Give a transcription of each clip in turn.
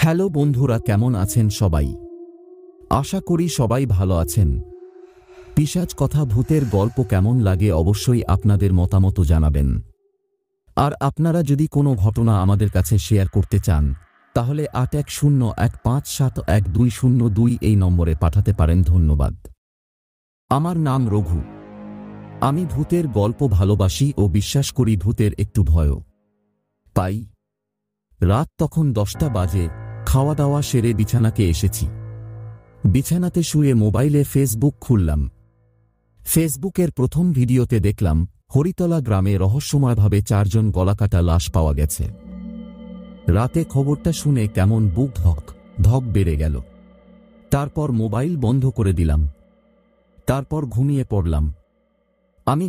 Hello বন্ধুরা, কেমন আছেন সবাই? আশা করি সবাই ভালো আছেন। পিশাচ কথা ভূতের গল্প কেমন লাগে অবশ্যই আপনাদের মতামত জানাবেন। আর আপনারা যদি কোনো ঘটনা আমাদের কাছে শেয়ার করতে চান তাহলে 8101571202 এই নম্বরে পাঠাতে পারেন। ধন্যবাদ। আমার নাম রঘু। আমি ভূতের গল্প ভালোবাসি ও বিশ্বাস করি ভূতের একটু ভয়ও পাই। রাত তখন 10টা বাজে। খাওয়া দাওয়া সেরে বিছানাকে এসেছি। বিছানাতে শুয়ে মোবাইলে ফেসবুক খুললাম। ফেসবুকের প্রথম ভিডিওতে দেখলাম হরিতলা গ্রামে রহস্যময়ভাবে 4 জন গলাকাটা লাশ পাওয়া গেছে। রাতে খবরটা শুনে কেমন বুক ধক ধক বেড়ে গেল। তারপর মোবাইল বন্ধ করে দিলাম। তারপর ঘুমিয়ে পড়লাম। আমি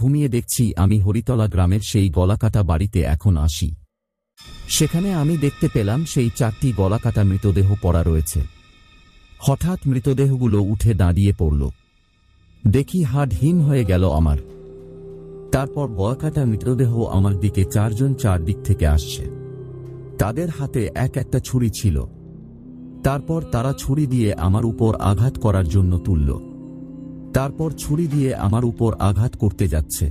ঘুমিয়ে দেখছি আমি হরিতলা গ্রামের সেই গলাকাটা বাড়িতে এখন আসি। সেখানে আমি দেখতে পেলাম সেই 4টি গলাকাটা মৃতদেহ পড়া রয়েছে। হঠাৎ মৃতদেহগুলো উঠে দাঁড়িয়ে পড়ল। দেখি হাড় হিম হয়ে গেল আমার। তারপর গলাকাটা মৃতদেহ আমার দিকে 4 জন 4 দিক থেকে আসছে। তাদের হাতে একটা ছুরি ছিল। তারপর তারা ছুরি দিয়ে আমার উপর আঘাত করার জন্য তুলল। তারপর ছুরি দিয়ে আমার উপর আঘাত করতে যাচ্ছে।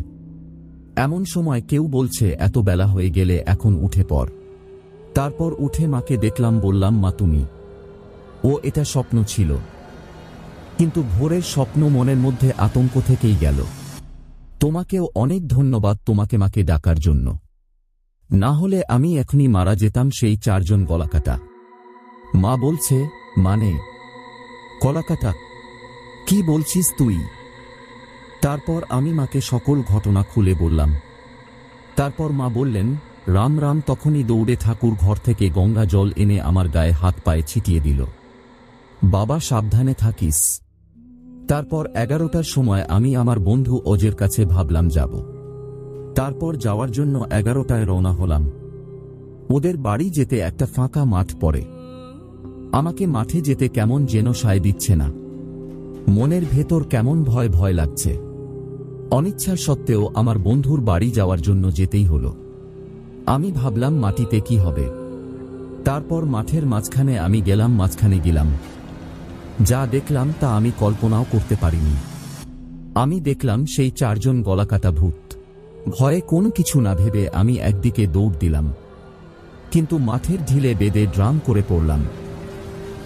এমন সময় কেউ বলছে এত বেলা হয়ে গেলে এখন উঠে পড়। তারপর উঠে মাকে দেখলাম, বললাম, মা তুমি? ও এটা স্বপ্ন ছিল। কিন্তু ভোরের স্বপ্ন মনের মধ্যে আতঙ্ক থেকেই গেল। তোমাকেও অনেক ধন্যবাদ তোমাকে মাকে ডাকার জন্য। না হলে আমি এখনই মারা যেতাম সেই 4 জন গলাকাটা। মা বলছে, মানে গলাকাটা? কি বলছিস তুই? তারপর আমি মাকে সকল ঘটনা খুলে বললাম। তারপর মা বললেন, রাম রাম। তখনই দৌড়ে ঠাকুর ঘর থেকে গঙ্গা জল এনে আমার গায়ে হাত পায়ে ছিটিয়ে দিল। বাবা, সাবধানে থাকিস। তারপর 11টার সময় আমি আমার বন্ধু অজের কাছে ভাবলাম যাব। তারপর যাওয়ার জন্য 11টায় রওনা হলাম। ওদের বাড়ি যেতে একটা ফাঁকা মাঠ পড়ে। আমাকে মাঠে যেতে কেমন যেন সায় দিচ্ছে না। মনের ভেতর কেমন ভয় ভয় লাগছে। অনিচ্ছা সত্ত্বেও আমার বন্ধুর বাড়ি যাওয়ার জন্য যেতেই হলো। আমি ভাবলাম মাটিতে কি হবে। তারপর মাঠের মাঝখানে আমি গেলাম। মাঝখানে গেলাম, যা দেখলাম তা আমি কল্পনাও করতে পারিনি। আমি দেখলাম সেই 4 জন গলাকাটা ভূত। ভয়ে কোনো কিছু না ভেবে আমি একদিকে দৌড় দিলাম, কিন্তু মাঠের ঢিলে বেঁধে ড্রাম করে পড়লাম।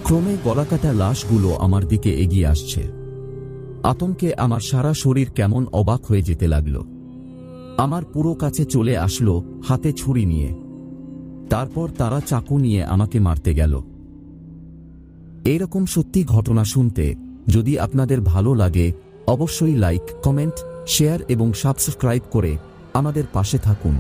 ক্রমে গলাকাটা লাশগুলো আমার দিকে এগিয়ে আসছে। আতঙ্কে আমার সারা শরীর কেমন অবাক হয়ে যেতে লাগল। আমার পুরো কাছে চলে আসলো, হাতে ছুরি নিয়ে। তারপর তারা চাকু নিয়ে আমাকে মারতে গেল। এইরকম সত্যি ঘটনা শুনতে যদি আপনাদের ভালো লাগে অবশ্যই লাইক, কমেন্ট, শেয়ার এবং সাবস্ক্রাইব করে আমাদের পাশে থাকুন।